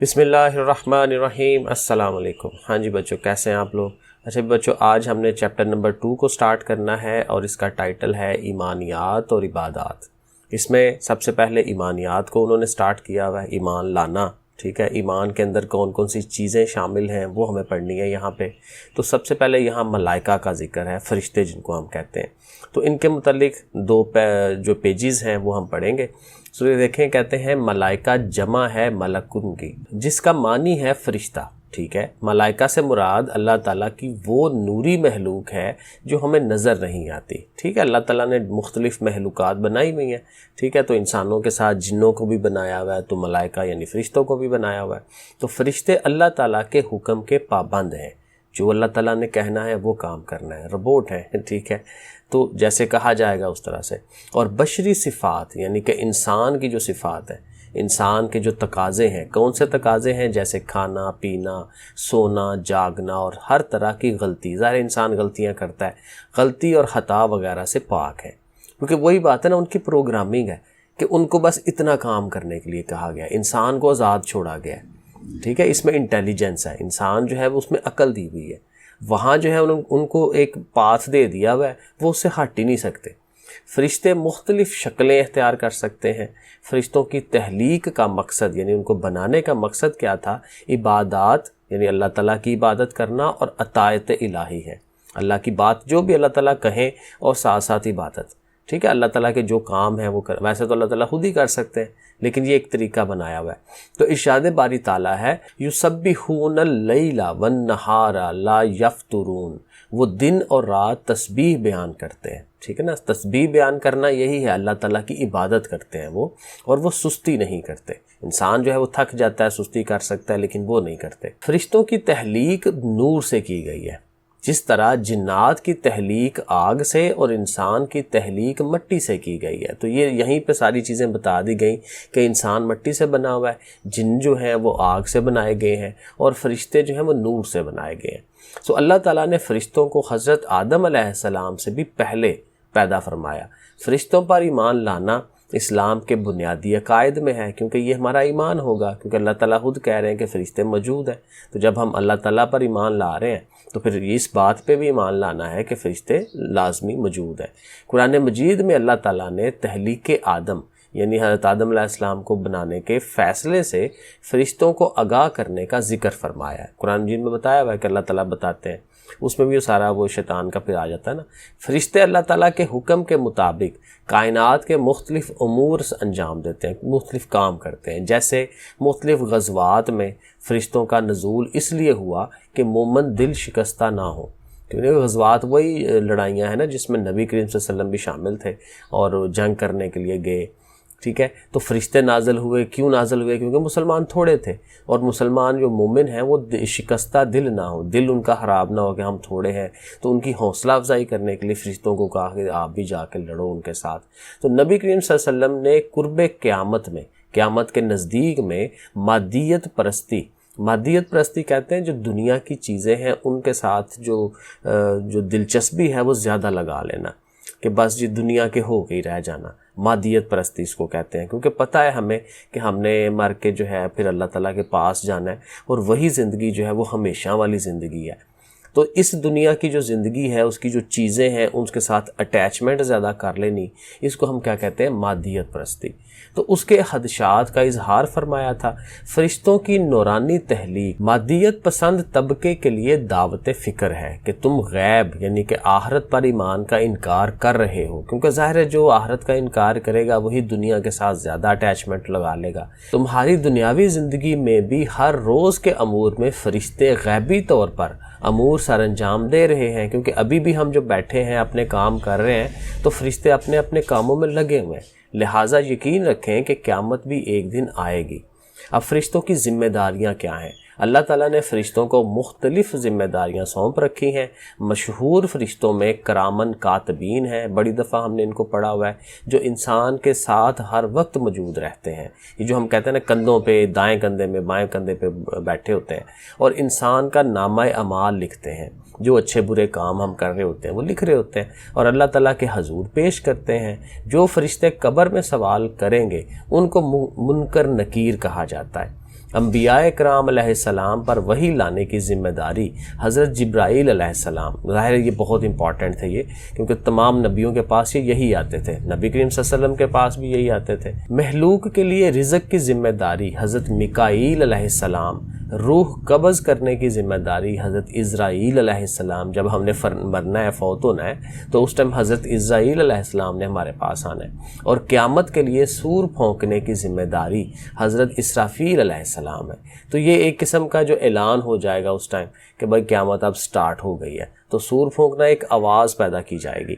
بسم اللہ الرحمن الرحیم۔ السلام علیکم۔ ہاں جی بچوں، کیسے ہیں آپ لوگ؟ اچھا بچوں، آج ہم نے چیپٹر نمبر 2 کو سٹارٹ کرنا ہے اور اس کا ٹائٹل ہے ایمانیات اور عبادات۔ اس میں سب سے پہلے ایمانیات کو انہوں نے سٹارٹ کیا ہوا ہے، ایمان لانا، ٹھیک ہے۔ ایمان کے اندر کون کون سی چیزیں شامل ہیں وہ ہمیں پڑھنی ہے یہاں پہ۔ تو سب سے پہلے یہاں ملائکہ کا ذکر ہے، فرشتے جن کو ہم کہتے ہیں۔ تو ان کے متعلق جو پیجز ہیں وہ ہم پڑھیں گے۔ سورہ دیکھیں، کہتے ہیں ملائکہ جمع ہے ملکن کی، جس کا معنی ہے فرشتہ، ٹھیک ہے۔ ملائکہ سے مراد اللہ تعالیٰ کی وہ نوری مخلوق ہے جو ہمیں نظر نہیں آتی، ٹھیک ہے۔ اللہ تعالیٰ نے مختلف مخلوقات بنائی ہوئی ہیں، ٹھیک ہے۔ تو انسانوں کے ساتھ جنوں کو بھی بنایا ہوا ہے، تو ملائکہ یعنی فرشتوں کو بھی بنایا ہوا ہے۔ تو فرشتے اللہ تعالیٰ کے حکم کے پابند ہیں، جو اللہ تعالیٰ نے کہنا ہے وہ کام کرنا ہے، روبوٹ ہیں، ٹھیک ہے۔ تو جیسے کہا جائے گا اس طرح سے۔ اور بشری صفات یعنی کہ انسان کی جو صفات ہیں، انسان کے جو تقاضے ہیں، کون سے تقاضے ہیں؟ جیسے کھانا پینا، سونا جاگنا اور ہر طرح کی غلطی۔ ظاہر انسان غلطیاں کرتا ہے، غلطی اور خطا وغیرہ سے پاک ہے، کیونکہ وہی بات ہے نا، ان کی پروگرامنگ ہے کہ ان کو بس اتنا کام کرنے کے لیے کہا گیا، انسان کو آزاد چھوڑا گیا ہے، ٹھیک ہے۔ اس میں انٹیلیجنس ہے، انسان جو ہے وہ اس میں عقل دی ہوئی ہے، وہاں جو ہے ان کو ایک پاتھ دے دیا ہوا ہے، وہ اس سے ہٹ ہی نہیں سکتے۔ فرشتے مختلف شکلیں اختیار کر سکتے ہیں۔ فرشتوں کی تخلیق کا مقصد یعنی ان کو بنانے کا مقصد کیا تھا؟ عبادات یعنی اللہ تعالیٰ کی عبادت کرنا اور اطاعت الہی ہے، اللہ کی بات جو بھی اللہ تعالیٰ کہیں اور ساتھ ساتھ عبادت، ٹھیک ہے۔ اللہ تعالیٰ کے جو کام ہیں وہ ویسے تو اللہ تعالیٰ خود ہی کر سکتے ہیں، لیکن یہ ایک طریقہ بنایا ہوا ہے۔ تو ارشاد باری تعالیٰ ہے یسبحون اللیل والنہار لا یفترون، وہ دن اور رات تسبیح بیان کرتے ہیں، ٹھیک ہے نا۔ تسبیح بیان کرنا یہی ہے، اللہ تعالیٰ کی عبادت کرتے ہیں وہ، اور وہ سستی نہیں کرتے۔ انسان جو ہے وہ تھک جاتا ہے، سستی کر سکتا ہے، لیکن وہ نہیں کرتے۔ فرشتوں کی تخلیق نور سے کی گئی ہے، جس طرح جنات کی تخلیق آگ سے اور انسان کی تخلیق مٹی سے کی گئی ہے۔ تو یہ یہیں پہ ساری چیزیں بتا دی گئیں کہ انسان مٹی سے بنا ہوا ہے، جن جو ہیں وہ آگ سے بنائے گئے ہیں، اور فرشتے جو ہیں وہ نور سے بنائے گئے ہیں۔ سو اللہ تعالیٰ نے فرشتوں کو حضرت آدم علیہ السلام سے بھی پہلے پیدا فرمایا۔ فرشتوں پر ایمان لانا اسلام کے بنیادی عقائد میں ہے، کیونکہ یہ ہمارا ایمان ہوگا، کیونکہ اللہ تعالیٰ خود کہہ رہے ہیں کہ فرشتے موجود ہیں۔ تو جب ہم اللہ تعالیٰ پر ایمان لا رہے ہیں تو پھر اس بات پہ بھی ایمان لانا ہے کہ فرشتے لازمی موجود ہیں۔ قرآن مجید میں اللہ تعالیٰ نے تخلیق آدم یعنی حضرت آدم علیہ السلام کو بنانے کے فیصلے سے فرشتوں کو آگاہ کرنے کا ذکر فرمایا ہے۔ قرآن مجید میں بتایا ہوا ہے کہ اللہ تعالیٰ بتاتے ہیں، اس میں بھی وہ سارا وہ شیطان کا پھر آ جاتا ہے نا۔ فرشتے اللہ تعالیٰ کے حکم کے مطابق کائنات کے مختلف امور انجام دیتے ہیں، مختلف کام کرتے ہیں۔ جیسے مختلف غزوات میں فرشتوں کا نزول اس لیے ہوا کہ مومن دل شکستہ نہ ہو، کیونکہ غزوات وہی لڑائیاں ہیں نا جس میں نبی کریم صلی اللہ علیہ وسلم بھی شامل تھے اور جنگ کرنے کے لیے گئے، ٹھیک ہے۔ تو فرشتے نازل ہوئے، کیوں نازل ہوئے؟ کیونکہ مسلمان تھوڑے تھے، اور مسلمان جو مومن ہیں وہ شکستہ دل نہ ہو، دل ان کا خراب نہ ہو کہ ہم تھوڑے ہیں۔ تو ان کی حوصلہ افزائی کرنے کے لیے فرشتوں کو کہا کہ آپ بھی جا کے لڑو ان کے ساتھ۔ تو نبی کریم صلی اللہ علیہ وسلم نے قرب قیامت میں، قیامت کے نزدیک میں مادیت پرستی کہتے ہیں جو دنیا کی چیزیں ہیں ان کے ساتھ جو دلچسپی ہے وہ زیادہ لگا لینا، کہ بس یہ دنیا کے ہو کے ہی رہ جانا، مادیت پرستی اس کو کہتے ہیں۔ کیونکہ پتہ ہے ہمیں کہ ہم نے مر کے جو ہے پھر اللہ تعالیٰ کے پاس جانا ہے، اور وہی زندگی جو ہے وہ ہمیشہ والی زندگی ہے۔ تو اس دنیا کی جو زندگی ہے، اس کی جو چیزیں ہیں ان کے ساتھ اٹیچمنٹ زیادہ کر لینی، اس کو ہم کیا کہتے ہیں؟ مادیت پرستی۔ تو اس کے خدشات کا اظہار فرمایا تھا۔ فرشتوں کی نورانی تخلیق مادیت پسند طبقے کے لیے دعوت فکر ہے کہ تم غیب یعنی کہ آخرت پر ایمان کا انکار کر رہے ہو، کیونکہ ظاہر ہے جو آخرت کا انکار کرے گا وہی دنیا کے ساتھ زیادہ اٹیچمنٹ لگا لے گا۔ تمہاری دنیاوی زندگی میں بھی ہر روز کے امور میں فرشتے غیبی طور پر امور سر انجام دے رہے ہیں، کیونکہ ابھی بھی ہم جو بیٹھے ہیں اپنے کام کر رہے ہیں تو فرشتے اپنے اپنے کاموں میں لگے ہوئے ہیں۔ لہٰذا یقین رکھیں کہ قیامت بھی ایک دن آئے گی۔ اب فرشتوں کی ذمہ داریاں کیا ہیں؟ اللہ تعالیٰ نے فرشتوں کو مختلف ذمہ داریاں سونپ رکھی ہیں۔ مشہور فرشتوں میں کرامن کاتبین ہیں، بڑی دفعہ ہم نے ان کو پڑھا ہوا ہے، جو انسان کے ساتھ ہر وقت موجود رہتے ہیں۔ یہ جو ہم کہتے ہیں نا کندھوں پہ، دائیں کندھے میں بائیں کندھے پہ بیٹھے ہوتے ہیں، اور انسان کا نامہ اعمال لکھتے ہیں، جو اچھے برے کام ہم کر رہے ہوتے ہیں وہ لکھ رہے ہوتے ہیں اور اللہ تعالیٰ کے حضور پیش کرتے ہیں۔ جو فرشتے قبر میں سوال کریں گے ان کو منکر نکیر کہا جاتا ہے۔ انبیاء کرام علیہ السلام پر وحی لانے کی ذمہ داری حضرت جبرائیل علیہ السلام، ظاہر ہے یہ بہت امپورٹنٹ تھے یہ، کیونکہ تمام نبیوں کے پاس یہی آتے تھے، نبی کریم صلی اللہ علیہ وسلم کے پاس بھی یہی آتے تھے۔ مخلوق کے لیے رزق کی ذمہ داری حضرت میکائیل علیہ السلام، روح قبض کرنے کی ذمہ داری حضرت عزرائیل علیہ السلام، جب ہم نے مرنا ہے، فوت ہونا ہے، تو اس ٹائم حضرت عزرائیل علیہ السلام نے ہمارے پاس آنا ہے، اور قیامت کے لیے سور پھونکنے کی ذمہ داری حضرت اسرافیل علیہ السلام ہے۔ تو یہ ایک قسم کا جو اعلان ہو جائے گا اس ٹائم کہ بھائی قیامت اب سٹارٹ ہو گئی ہے، تو سور پھونکنا ایک آواز پیدا کی جائے گی،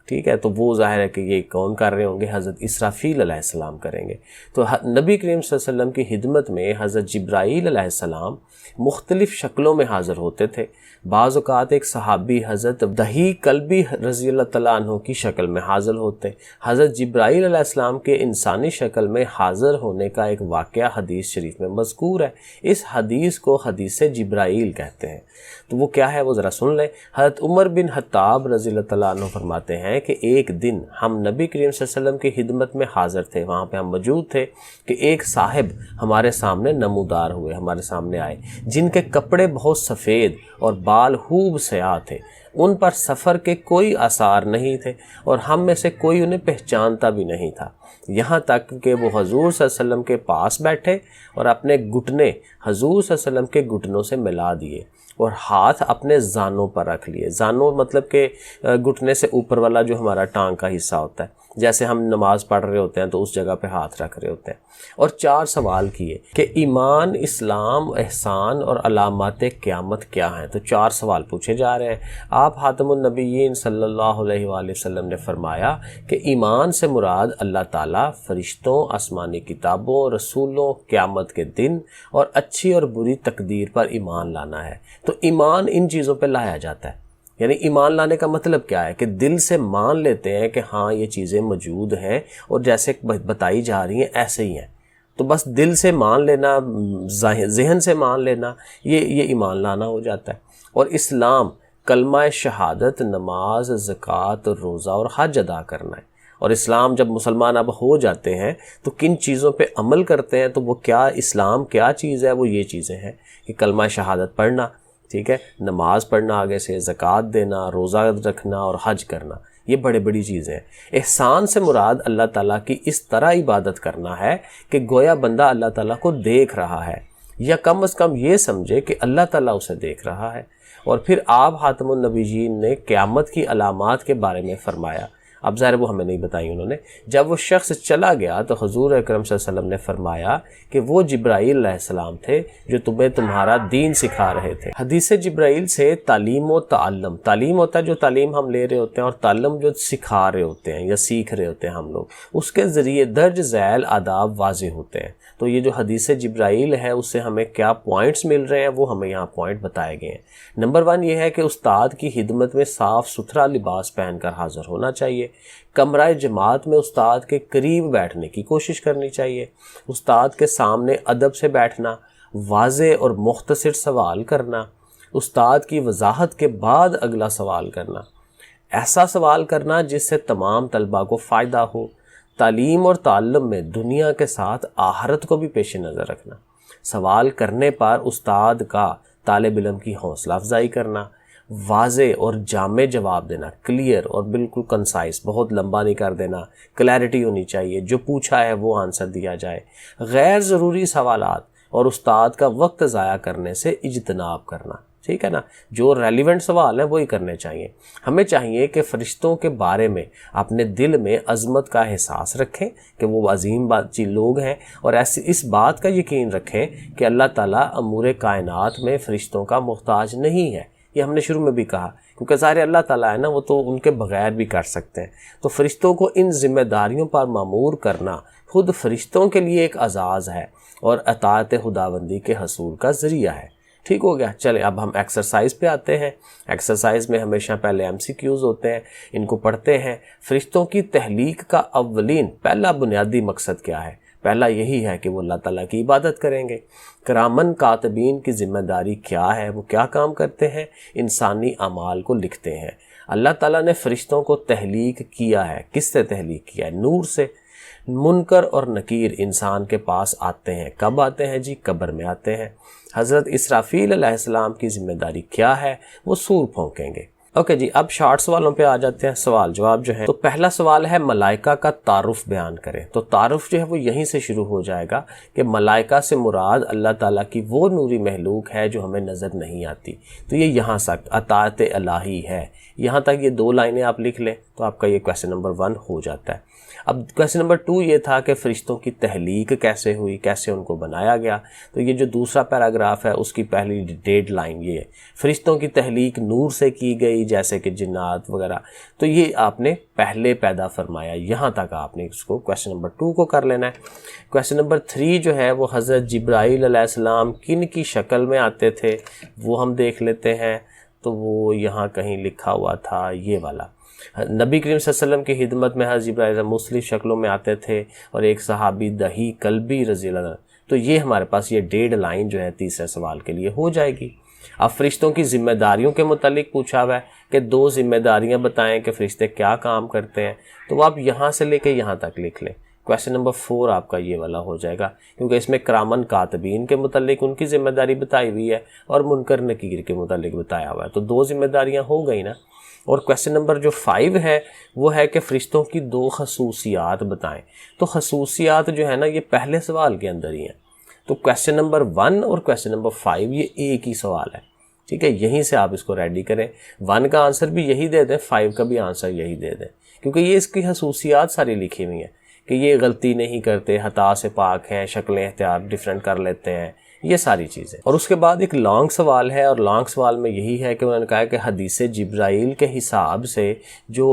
ٹھیک ہے، تو وہ ظاہر ہے کہ یہ کون کر رہے ہوں گے؟ حضرت اسرافیل علیہ السلام کریں گے۔ تو نبی کریم صلی اللہ علیہ وسلم کی خدمت میں حضرت جبرائیل علیہ السلام مختلف شکلوں میں حاضر ہوتے تھے۔ بعض اوقات ایک صحابی حضرت دہی کلبی رضی اللہ تعالیٰ عنہ کی شکل میں حاضر ہوتے۔ حضرت جبرائیل علیہ السلام کے انسانی شکل میں حاضر ہونے کا ایک واقعہ حدیث شریف میں مذکور ہے۔ اس حدیث کو حدیث جبرائیل کہتے ہیں۔ تو وہ کیا ہے وہ ذرا سن لیں۔ حضرت عمر بن خطاب رضی اللہ تعالیٰ عنہ فرماتے ہیں کہ ایک دن ہم نبی کریم صلی اللہ علیہ وسلم کی خدمت میں حاضر تھے، وہاں پہ ہم موجود تھے کہ ایک صاحب ہمارے سامنے نمودار ہوئے، ہمارے سامنے آئے، جن کے کپڑے بہت سفید اور بال خوب سیاہ تھے، ان پر سفر کے کوئی آثار نہیں تھے، اور ہم میں سے کوئی انہیں پہچانتا بھی نہیں تھا، یہاں تک کہ وہ حضور صلی اللہ علیہ وسلم کے پاس بیٹھے اور اپنے گھٹنے حضور صلی اللہ علیہ وسلم کے گھٹنوں سے ملا دیے اور ہاتھ اپنے زانوں پر رکھ لیے۔ زانوں مطلب کہ گھٹنے سے اوپر والا جو ہمارا ٹانگ کا حصہ ہوتا ہے، جیسے ہم نماز پڑھ رہے ہوتے ہیں تو اس جگہ پہ ہاتھ رکھ رہے ہوتے ہیں، اور 4 سوال کیے کہ ایمان، اسلام، احسان اور علامات قیامت کیا ہیں۔ تو 4 سوال پوچھے جا رہے ہیں۔ آپ خاتم النبیین صلی اللہ علیہ وآلہ وسلم نے فرمایا کہ ایمان سے مراد اللہ تعالیٰ، فرشتوں، آسمانی کتابوں، رسولوں، قیامت کے دن اور اچھی اور بری تقدیر پر ایمان لانا ہے۔ تو ایمان ان چیزوں پہ لایا جاتا ہے، یعنی ایمان لانے کا مطلب کیا ہے کہ دل سے مان لیتے ہیں کہ ہاں یہ چیزیں موجود ہیں اور جیسے بتائی جا رہی ہیں ایسے ہی ہیں، تو بس دل سے مان لینا، ذہن سے مان لینا، یہ ایمان لانا ہو جاتا ہے۔ اور اسلام، کلمہ شہادت، نماز، زکوٰۃ، روزہ اور حج ادا کرنا ہے۔ اور اسلام جب مسلمان اب ہو جاتے ہیں تو کن چیزوں پہ عمل کرتے ہیں؟ تو وہ کیا، اسلام کیا چیز ہے؟ وہ یہ چیزیں ہیں کہ کلمہ شہادت پڑھنا، ٹھیک ہے، نماز پڑھنا، آگے سے زکوٰۃ دینا، روزہ رکھنا اور حج کرنا، یہ بڑی چیزیں ہیں۔ احسان سے مراد اللہ تعالیٰ کی اس طرح عبادت کرنا ہے کہ گویا بندہ اللہ تعالیٰ کو دیکھ رہا ہے، یا کم از کم یہ سمجھے کہ اللہ تعالیٰ اسے دیکھ رہا ہے۔ اور پھر آپ خاتم النبیین نے قیامت کی علامات کے بارے میں فرمایا۔ اب ظاہر وہ ہمیں نہیں بتائی انہوں نے۔ جب وہ شخص چلا گیا تو حضور اکرم صلی اللہ علیہ وسلم نے فرمایا کہ وہ جبرائیل علیہ السلام تھے جو تمہیں تمہارا دین سکھا رہے تھے۔ حدیث جبرائیل سے تعلیم و تعلم، تعلیم ہوتا ہے جو تعلیم ہم لے رہے ہوتے ہیں، اور تعلم جو سکھا رہے ہوتے ہیں یا سیکھ رہے ہوتے ہیں ہم لوگ، اس کے ذریعے درج ذیل آداب واضح ہوتے ہیں۔ تو یہ جو حدیث جبرائیل ہے اس سے ہمیں کیا پوائنٹس مل رہے ہیں وہ ہمیں یہاں پوائنٹ بتائے گئے ہیں۔ نمبر 1 یہ ہے کہ استاد کی خدمت میں صاف ستھرا لباس پہن کر حاضر ہونا چاہیے۔ کمرہ جماعت میں استاد کے قریب بیٹھنے کی کوشش کرنی چاہیے۔ استاد کے سامنے ادب سے بیٹھنا، واضح اور مختصر سوال کرنا، استاد کی وضاحت کے بعد اگلا سوال کرنا، ایسا سوال کرنا جس سے تمام طلباء کو فائدہ ہو۔ تعلیم اور تعلم میں دنیا کے ساتھ آخرت کو بھی پیش نظر رکھنا۔ سوال کرنے پر استاد کا طالب علم کی حوصلہ افزائی کرنا، واضح اور جامع جواب دینا، کلیئر اور بالکل کنسائز، بہت لمبا نہیں کر دینا، کلیئرٹی ہونی چاہیے، جو پوچھا ہے وہ آنسر دیا جائے۔ غیر ضروری سوالات اور استاد کا وقت ضائع کرنے سے اجتناب کرنا، ٹھیک ہے نا، جو ریلیونٹ سوال ہیں وہی کرنے چاہیے۔ ہمیں چاہیے کہ فرشتوں کے بارے میں اپنے دل میں عظمت کا احساس رکھیں کہ وہ عظیم لوگ ہیں، اور ایسی اس بات کا یقین رکھیں کہ اللہ تعالیٰ امور کائنات میں فرشتوں کا محتاج نہیں ہے۔ یہ ہم نے شروع میں بھی کہا، کیونکہ ظاہر اللہ تعالیٰ ہے نا، وہ تو ان کے بغیر بھی کر سکتے ہیں۔ تو فرشتوں کو ان ذمہ داریوں پر مامور کرنا خود فرشتوں کے لیے ایک اعزاز ہے اور اطاعت خداوندی کے حصول کا ذریعہ ہے۔ ٹھیک ہو گیا، چلیں اب ہم ایکسرسائز پہ آتے ہیں۔ ایکسرسائز میں ہمیشہ پہلے MCQs ہوتے ہیں، ان کو پڑھتے ہیں۔ فرشتوں کی تخلیق کا پہلا بنیادی مقصد کیا ہے؟ پہلا یہی ہے کہ وہ اللہ تعالیٰ کی عبادت کریں گے۔ کرامن کاتبین کی ذمہ داری کیا ہے؟ وہ کیا کام کرتے ہیں؟ انسانی اعمال کو لکھتے ہیں۔ اللہ تعالیٰ نے فرشتوں کو تخلیق کیا ہے، کس سے تخلیق کیا ہے؟ نور سے۔ منکر اور نکیر انسان کے پاس آتے ہیں. کب آتے ہیں جی؟ قبر میں آتے ہیں. حضرت اسرافیل علیہ السلام کی ذمہ داری کیا ہے؟ وہ سور پھونکیں گے. اوکے جی، اب شارٹ سوالوں پہ آ جاتے ہیں. سوال جواب جو ہے، تو پہلا سوال ہے ملائکہ کا تعارف بیان کریں. تو تعارف جو ہے وہ یہیں سے شروع ہو جائے گا کہ ملائکہ سے مراد اللہ تعالیٰ کی وہ نوری مخلوق ہے جو ہمیں نظر نہیں آتی. تو یہ یہاں تک اطاعت الہی ہے. یہاں تک یہ 2 لائنیں آپ لکھ لیں تو آپ کا یہ کویسچن نمبر 1 ہو جاتا ہے. اب کویسچن نمبر 2 یہ تھا کہ فرشتوں کی تخلیق کیسے ہوئی، کیسے ان کو بنایا گیا. تو یہ جو دوسرا پیراگراف ہے اس کی پہلی ڈیڈ لائن یہ ہے، فرشتوں کی تخلیق نور سے کی گئی جیسے کہ جنات وغیرہ. تو یہ آپ نے پہلے پیدا فرمایا. یہاں تک آپ نے اس کو کویسچن نمبر 2 کو کر لینا ہے. کویسچن نمبر 3 جو ہے وہ حضرت جبرائیل علیہ السلام کن کی شکل میں آتے تھے وہ ہم دیکھ لیتے ہیں. تو وہ یہاں کہیں لکھا ہوا تھا یہ والا، نبی کریم صلی اللہ علیہ وسلم کی خدمت میں حضرت جبرائیل مختلف شکلوں میں آتے تھے اور ایک صحابی دہی کلبی رضی اللہ عنہ. تو یہ ہمارے پاس یہ ڈیڈ لائن جو ہے تیسرے سوال کے لیے ہو جائے گی. اب فرشتوں کی ذمہ داریوں کے متعلق پوچھا ہوا ہے کہ 2 ذمہ داریاں بتائیں کہ فرشتے کیا کام کرتے ہیں. تو وہ آپ یہاں سے لے کے یہاں تک لکھ لیں. کویسچن نمبر 4 آپ کا یہ والا ہو جائے گا کیونکہ اس میں کرامن کاتبین کے متعلق ان کی ذمہ داری بتائی ہوئی ہے اور منکر نکیر کے متعلق بتایا ہوا ہے. تو 2 ذمہ داریاں ہو گئی نا. اور کویسچن نمبر جو 5 ہے وہ ہے کہ فرشتوں کی 2 خصوصیات بتائیں. تو خصوصیات جو ہے نا یہ پہلے سوال کے اندر ہی ہیں. تو کویسچن نمبر 1 اور کویسچن نمبر 5 یہ ایک ہی سوال ہے. ٹھیک ہے، یہیں سے آپ اس کو ریڈی کریں. 1 کا آنسر بھی یہی دے دیں، 5 کا بھی آنسر یہی دے دیں کیونکہ یہ اس کی خصوصیات ساری لکھی ہوئی ہیں کہ یہ غلطی نہیں کرتے، خطا سے پاک ہیں، شکلیں اختیار ڈیفرنٹ کر لیتے ہیں، یہ ساری چیزیں. اور اس کے بعد ایک لانگ سوال ہے اور لانگ سوال میں یہی ہے کہ انہوں نے کہا کہ حدیث جبرائیل کے حساب سے جو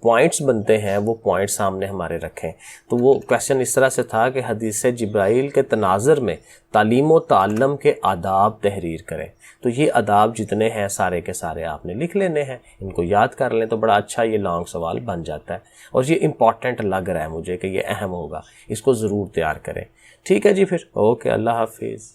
پوائنٹس بنتے ہیں وہ پوائنٹ سامنے ہمارے رکھیں. تو وہ کویسچن اس طرح سے تھا کہ حدیث جبرائیل کے تناظر میں تعلیم و تعلم کے آداب تحریر کریں. تو یہ آداب جتنے ہیں سارے کے سارے آپ نے لکھ لینے ہیں، ان کو یاد کر لیں تو بڑا اچھا یہ لانگ سوال بن جاتا ہے. اور یہ امپورٹنٹ لگ رہا ہے مجھے کہ یہ اہم ہوگا، اس کو ضرور تیار کریں. ٹھیک ہے جی، پھر اوکے، اللہ حافظ.